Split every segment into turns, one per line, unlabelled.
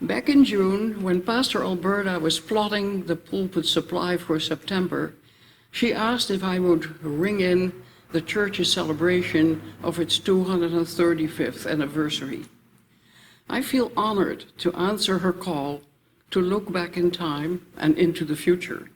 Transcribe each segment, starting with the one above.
Back in June, when Pastor Alberta was plotting the pulpit supply for September, she asked if I would ring in the church's celebration of its 235th anniversary. I feel honored to answer her call to look back in time and into the future.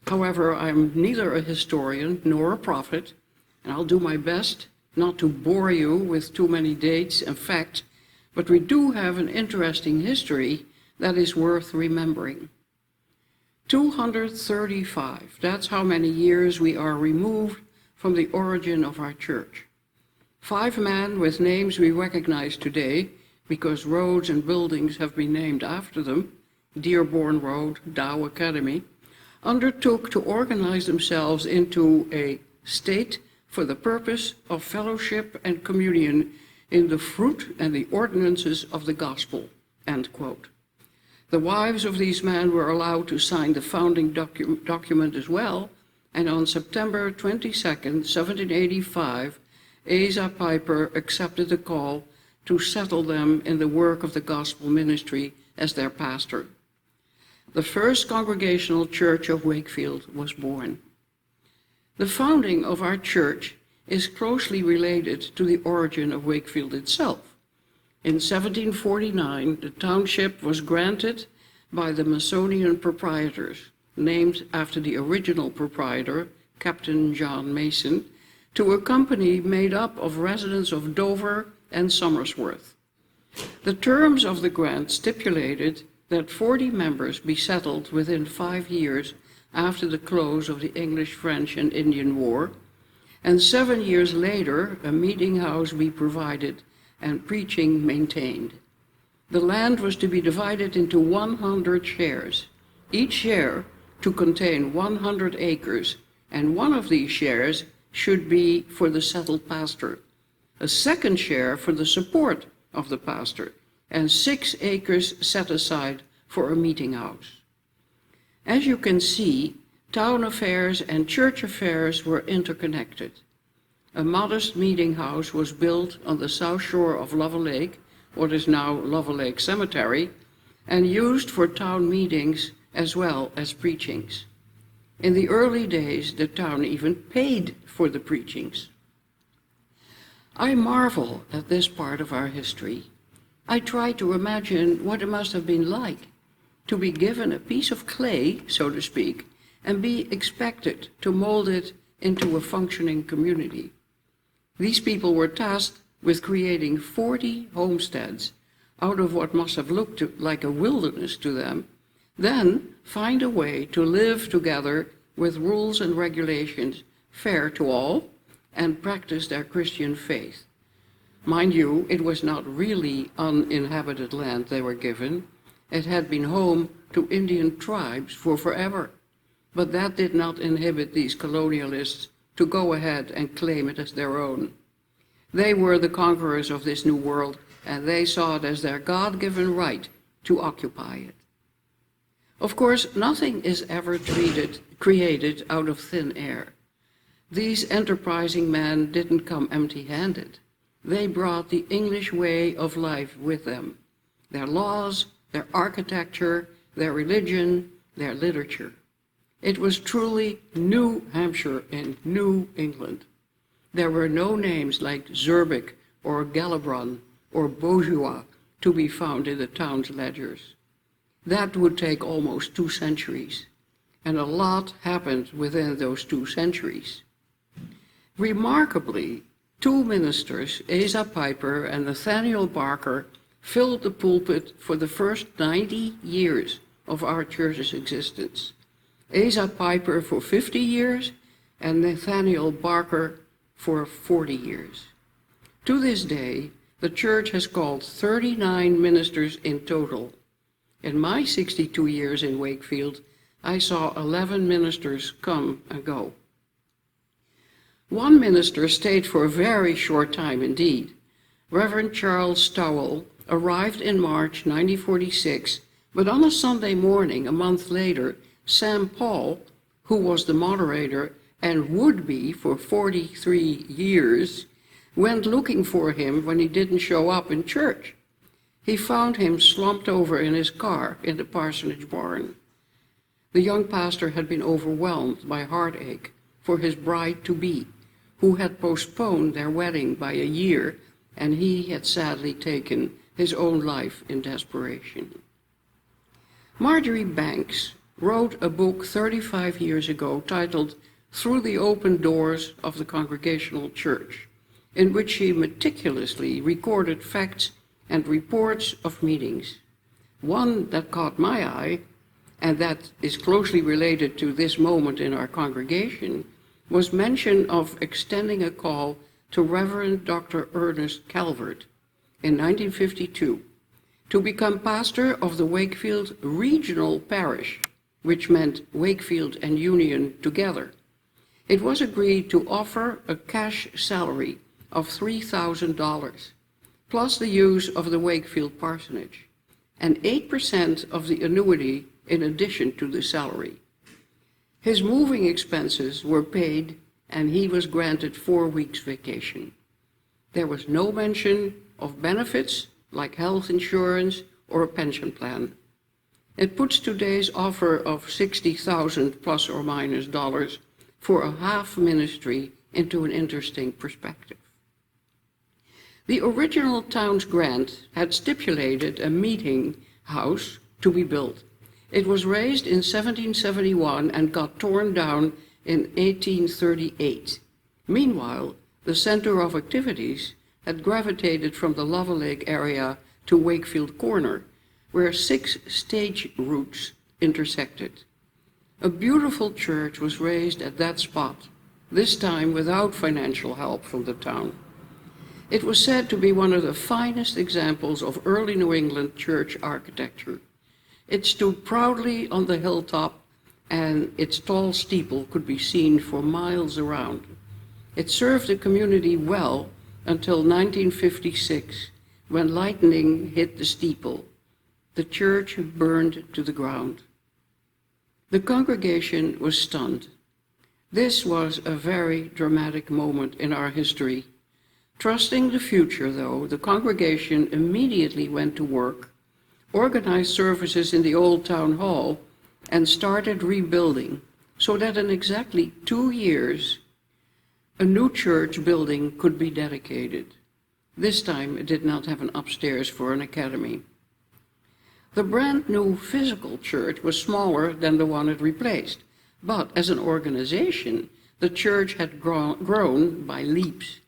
However, I'm neither a historian nor a prophet, and I'll do my best not to bore you with too many dates and facts, but we do have an interesting history that is worth remembering. 235, that's how many years we are removed from the origin of our church. 5 men with names we recognize today, because roads and buildings have been named after them, Dearborn Road, Dow Academy, undertook to organize themselves into a state for the purpose of fellowship and communion in the fruit and the ordinances of the gospel, end quote. The wives of these men were allowed to sign the founding document as well, and on September 22nd, 1785, Asa Piper accepted the call to settle them in the work of the gospel ministry as their pastor. The first Congregational Church of Wakefield was born. The founding of our church is closely related to the origin of Wakefield itself. In 1749, the township was granted by the Masonian proprietors, named after the original proprietor, Captain John Mason, to a company made up of residents of Dover and Somersworth. The terms of the grant stipulated that 40 members be settled within 5 years after the close of the English, French, and Indian War, and 7 years later, a meeting house be provided and preaching maintained. The land was to be divided into 100 shares, each share to contain 100 acres, and one of these shares should be for the settled pastor, a second share for the support of the pastor, and 6 acres set aside for a meeting house. As you can see, town affairs and church affairs were interconnected. A modest meeting house was built on the south shore of Lover Lake, what is now Lover Lake Cemetery, and used for town meetings as well as preachings. In the early days, the town even paid for the preachings. I marvel at this part of our history. I try to imagine what it must have been like to be given a piece of clay, so to speak, and be expected to mold it into a functioning community. These people were tasked with creating 40 homesteads out of what must have looked like a wilderness to them, then find a way to live together with rules and regulations fair to all and practice their Christian faith. Mind you, it was not really uninhabited land they were given. It had been home to Indian tribes for forever, but that did not inhibit these colonialists to go ahead and claim it as their own. They were the conquerors of this new world, and they saw it as their God-given right to occupy it. Of course, nothing is ever created out of thin air. These enterprising men didn't come empty-handed. They brought the English way of life with them, their laws, their architecture, their religion, their literature. It was truly New Hampshire and New England. There were no names like Zerbic or Gallibron or Bozuwa to be found in the town's ledgers. That would take almost 2 centuries, and a lot happened within those 2 centuries. Remarkably, 2 ministers, Asa Piper and Nathaniel Barker, filled the pulpit for the first 90 years of our church's existence. Asa Piper for 50 years and Nathaniel Barker for 40 years. To this day, the church has called 39 ministers in total. In my 62 years in Wakefield, I saw 11 ministers come and go. One minister stayed for a very short time indeed. Reverend Charles Stowell arrived in March 1946, but on a Sunday morning, a month later, Sam Paul, who was the moderator and would be for 43 years, went looking for him when he didn't show up in church. he found him slumped over in his car in the parsonage barn. The young pastor had been overwhelmed by heartache for his bride-to-be, who had postponed their wedding by a year, and he had sadly taken his own life in desperation. Marjorie Banks wrote a book 35 years ago titled Through the Open Doors of the Congregational Church, in which she meticulously recorded facts and reports of meetings. One that caught my eye, and that is closely related to this moment in our congregation, was mention of extending a call to Reverend Dr. Ernest Calvert in 1952 to become pastor of the Wakefield Regional Parish, which meant Wakefield and Union together. It was agreed to offer a cash salary of $3,000, plus the use of the Wakefield parsonage, and 8% of the annuity in addition to the salary. His moving expenses were paid, and he was granted 4 weeks vacation. There was no mention of benefits like health insurance or a pension plan. It puts today's offer of $60,000 plus or minus dollars for a half ministry into an interesting perspective. The original town's grant had stipulated a meeting house to be built. It was raised in 1771 and got torn down in 1838. Meanwhile, the center of activities had gravitated from the Lava Lake area to Wakefield Corner, where 6 stage routes intersected. A beautiful church was raised at that spot, this time without financial help from the town. It was said to be one of the finest examples of early New England church architecture. It stood proudly on the hilltop, and its tall steeple could be seen for miles around. It served the community well until 1956, when lightning hit the steeple. The church burned to the ground. The congregation was stunned. This was a very dramatic moment in our history. Trusting the future, though, the congregation immediately went to work, organized services in the old town hall, and started rebuilding, so that in exactly 2 years, a new church building could be dedicated. This time it did not have an upstairs for an academy. The brand new physical church was smaller than the one it replaced, but as an organization, the church had grown by leaps.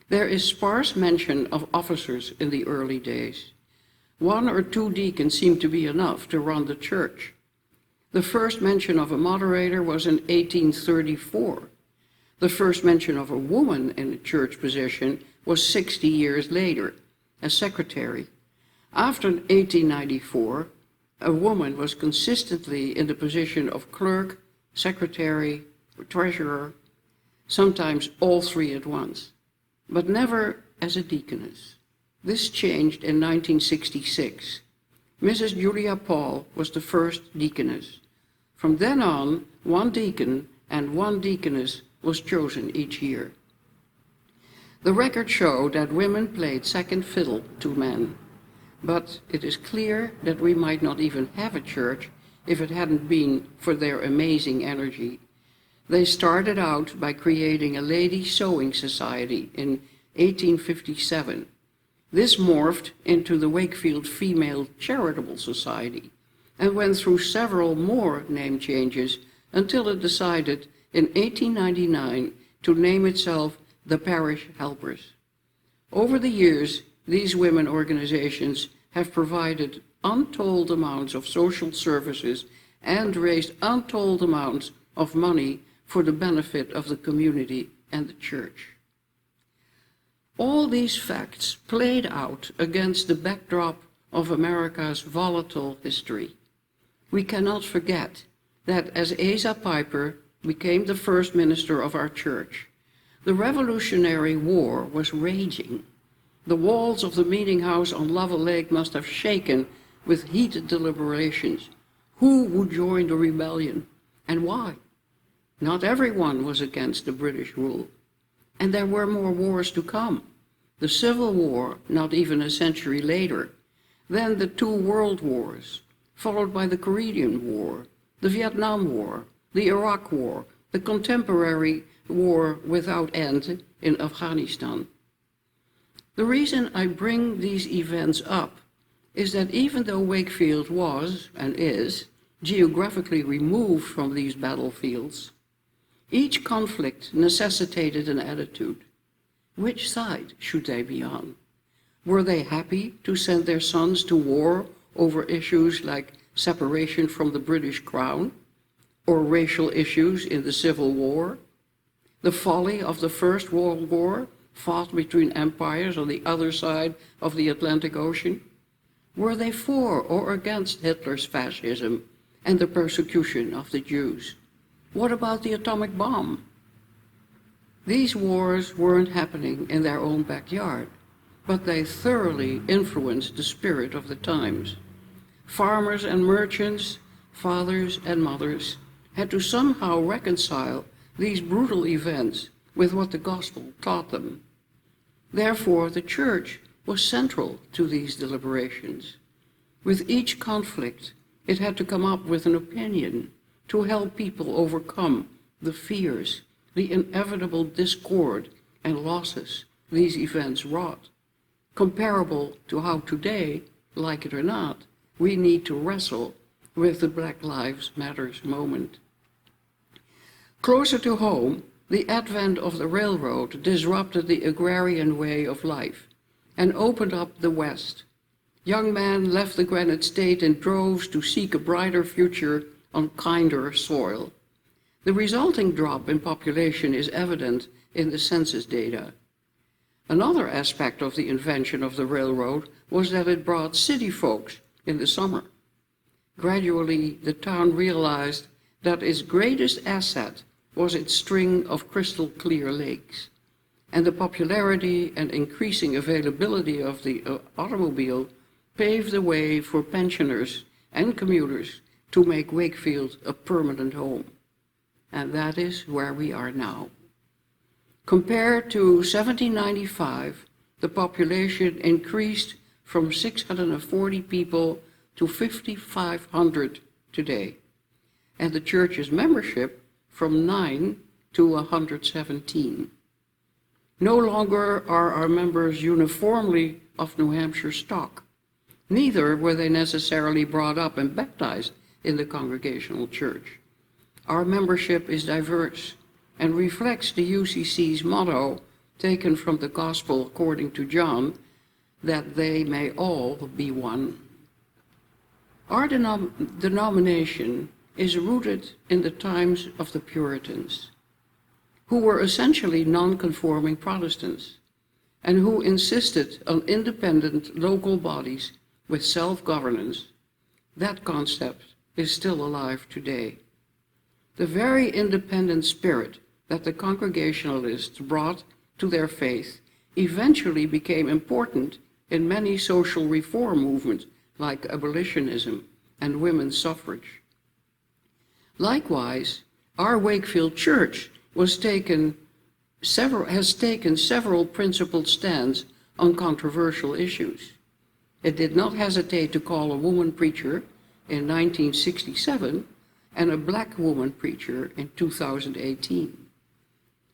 There is sparse mention of officers in the early days. 1 or 2 deacons seemed to be enough to run the church. The first mention of a moderator was in 1834. The first mention of a woman in a church position was 60 years later, as secretary. After 1894, a woman was consistently in the position of clerk, secretary, or treasurer, sometimes all 3 at once, but never as a deaconess. This changed in 1966. Mrs. Julia Paul was the first deaconess. From then on, 1 deacon and 1 deaconess was chosen each year. The records show that women played second fiddle to men, but it is clear that we might not even have a church if it hadn't been for their amazing energy. They started out by creating a lady sewing society in 1857. This morphed into the Wakefield Female Charitable Society and went through several more name changes until it decided in 1899 to name itself the Parish Helpers. Over the years, these women organizations have provided untold amounts of social services and raised untold amounts of money for the benefit of the community and the church. All these facts played out against the backdrop of America's volatile history. We cannot forget that as Asa Piper became the first minister of our church, the Revolutionary War was raging. The walls of the meeting house on Lava Lake must have shaken with heated deliberations. Who would join the rebellion, and why? Not everyone was against the British rule. And there were more wars to come. The Civil War, not even a century later, then the two world wars, followed by the Korean War, the Vietnam War, the Iraq War, the contemporary war without end in Afghanistan. The reason I bring these events up is that even though Wakefield was, and is, geographically removed from these battlefields, each conflict necessitated an attitude. Which side should they be on? Were they happy to send their sons to war over issues like separation from the British Crown, or racial issues in the Civil War, the folly of the First World War fought between empires on the other side of the Atlantic Ocean? Were they for or against Hitler's fascism and the persecution of the Jews? What about the atomic bomb? These wars weren't happening in their own backyard, but they thoroughly influenced the spirit of the times. Farmers and merchants, fathers and mothers, had to somehow reconcile these brutal events with what the gospel taught them. Therefore, the church was central to these deliberations. With each conflict, it had to come up with an opinion to help people overcome the fears, the inevitable discord and losses these events wrought, comparable to how today, like it or not, we need to wrestle with the Black Lives Matter moment. Closer to home, the advent of the railroad disrupted the agrarian way of life and opened up the West. Young men left the Granite State in droves to seek a brighter future on kinder soil. The resulting drop in population is evident in the census data. Another aspect of the invention of the railroad was that it brought city folks in the summer. Gradually, the town realized that its greatest asset was its string of crystal clear lakes, and the popularity and increasing availability of the automobile paved the way for pensioners and commuters to make Wakefield a permanent home. And that is where we are now. Compared to 1795, the population increased from 640 people to 5,500 today, and the church's membership from 9 to 117. No longer are our members uniformly of New Hampshire stock. Neither were they necessarily brought up and baptized in the Congregational Church. Our membership is diverse and reflects the UCC's motto, taken from the Gospel according to John, that they may all be one. Our denomination is rooted in the times of the Puritans, who were essentially non-conforming Protestants and who insisted on independent local bodies with self-governance. That concept is still alive today. The very independent spirit that the Congregationalists brought to their faith eventually became important in many social reform movements like abolitionism and women's suffrage. Likewise, our Wakefield Church has taken several principled stands on controversial issues. It did not hesitate to call a woman preacher in 1967 and a black woman preacher in 2018.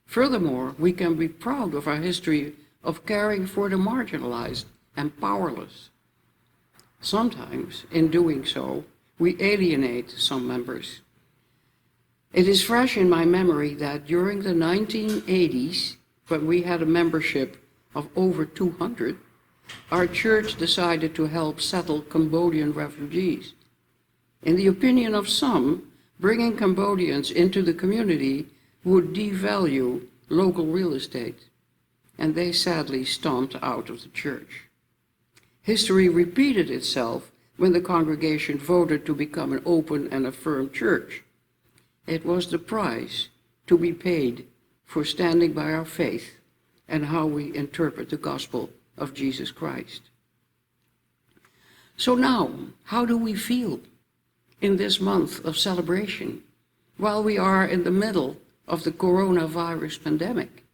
Furthermore, we can be proud of our history of caring for the marginalized and powerless. Sometimes, in doing so, we alienate some members. It is fresh in my memory that during the 1980s, when we had a membership of over 200, our church decided to help settle Cambodian refugees. In the opinion of some, bringing Cambodians into the community would devalue local real estate, and they sadly stomped out of the church. History repeated itself when the congregation voted to become an open and affirmed church. It was the price to be paid for standing by our faith and how we interpret the gospel of Jesus Christ. So now, how do we feel in this month of celebration while we are in the middle of the coronavirus pandemic?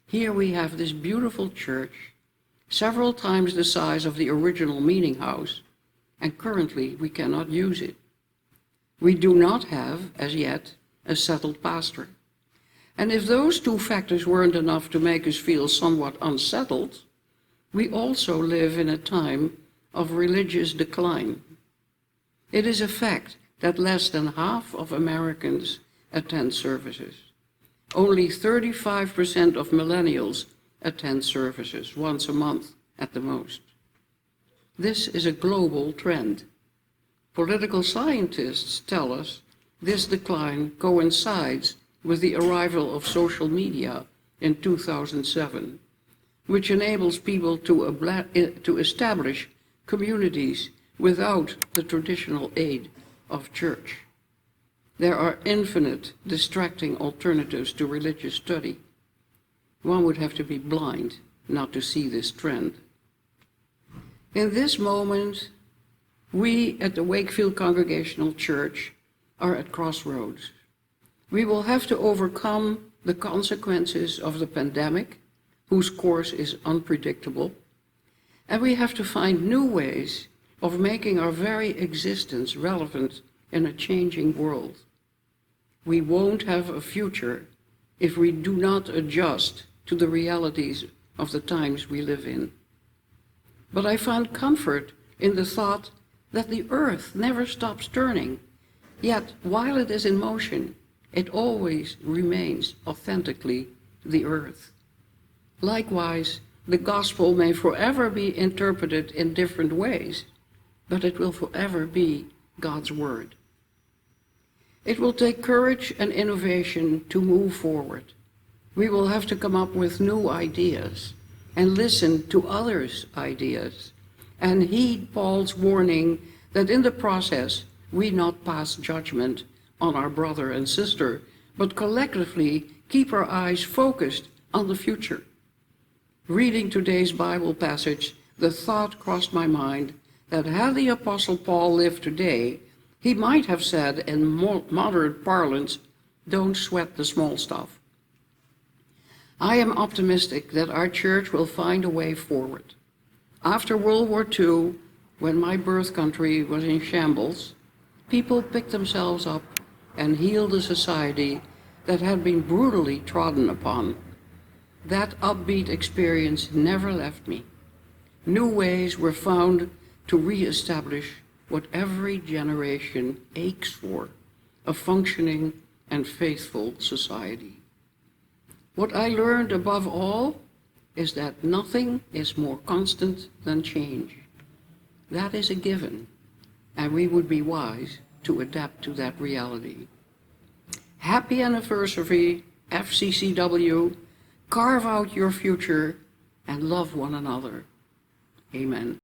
Here we have this beautiful church several times the size of the original meeting house, and currently we cannot use it. We do not have, as yet, a settled pastor. And if those two factors weren't enough to make us feel somewhat unsettled, we also live in a time of religious decline. It is a fact that less than half of Americans attend services. Only 35% of millennials attend services once a month at the most. This is a global trend. Political scientists tell us this decline coincides with the arrival of social media in 2007, which enables people to establish communities without the traditional aid of church. There are infinite distracting alternatives to religious study. One would have to be blind not to see this trend. In this moment, we at the Wakefield Congregational Church are at crossroads. We will have to overcome the consequences of the pandemic, whose course is unpredictable, and we have to find new ways of making our very existence relevant in a changing world. We won't have a future if we do not adjust to the realities of the times we live in. But I find comfort in the thought that the earth never stops turning, yet while it is in motion, it always remains authentically the earth. Likewise, the gospel may forever be interpreted in different ways, but it will forever be God's word. It will take courage and innovation to move forward. We will have to come up with new ideas and listen to others' ideas and heed Paul's warning that in the process we not pass judgment on our brother and sister, but collectively keep our eyes focused on the future. Reading today's Bible passage, the thought crossed my mind that had the Apostle Paul lived today, he might have said in modern parlance, "Don't sweat the small stuff." I am optimistic that our church will find a way forward. After World War II, when my birth country was in shambles, people picked themselves up and healed a society that had been brutally trodden upon. That upbeat experience never left me. New ways were found to reestablish what every generation aches for, a functioning and faithful society. What I learned above all is that nothing is more constant than change. That is a given, and we would be wise to adapt to that reality. Happy anniversary, FCCW. Carve out your future and love one another. Amen.